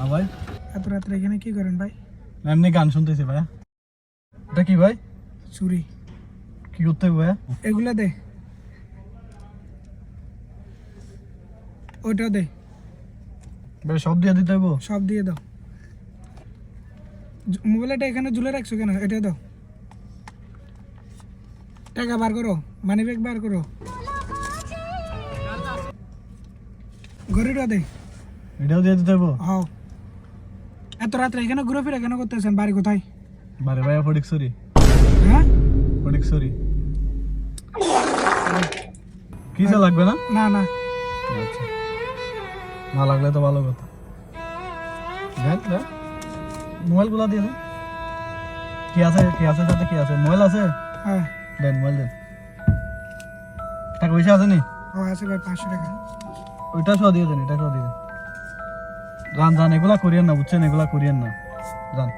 হ্যাঁ ভাই, এত রাত্রে এখানে কি করেন ভাই? এমনি গান শুনতেছি ভাইয়া। এটা কি ভাই? চুরি। কি করতে হবে ভাইয়া? এগুলা দে, ওইটা দে, ভাই সব দিয়ে দিতে হইব? সব দিয়ে দাও। মোবাইলটা এখানে ঝুলে রাখছো কেন? এটা দাও। টাকা বার করো, মানি ব্যাগ বার করো, ঘড়িটা দে। এটাও দিয়ে দিতে হইব? হও। এত রাত্রে এখানে ঘুরে ফিরে কেন করতেছেন? বাড়ি কোথায়? বারে ভাইয়া ফটিকছড়ি। হ্যাঁ, ফটিকছড়ি। কিসে লাগবে না? না না, আচ্ছা, না লাগলে তো ভালো কথা। দেখ দেখ, মোবাইলগুলো দিয়ে দেন। কি আছে সাথে? কি আছে? মোবাইল আছে? হ্যাঁ। দেন মোবাইল দেন। টাকা পয়সা আছে নি? ও আছে ভাই, 500 টাকা। ওইটা সহ দিয়ে দেন, এটা সহ দিয়ে দেন। যান যান, এগুলা করিয়েন না, বুঝছেন? এগুলা করিয়েন না, যান।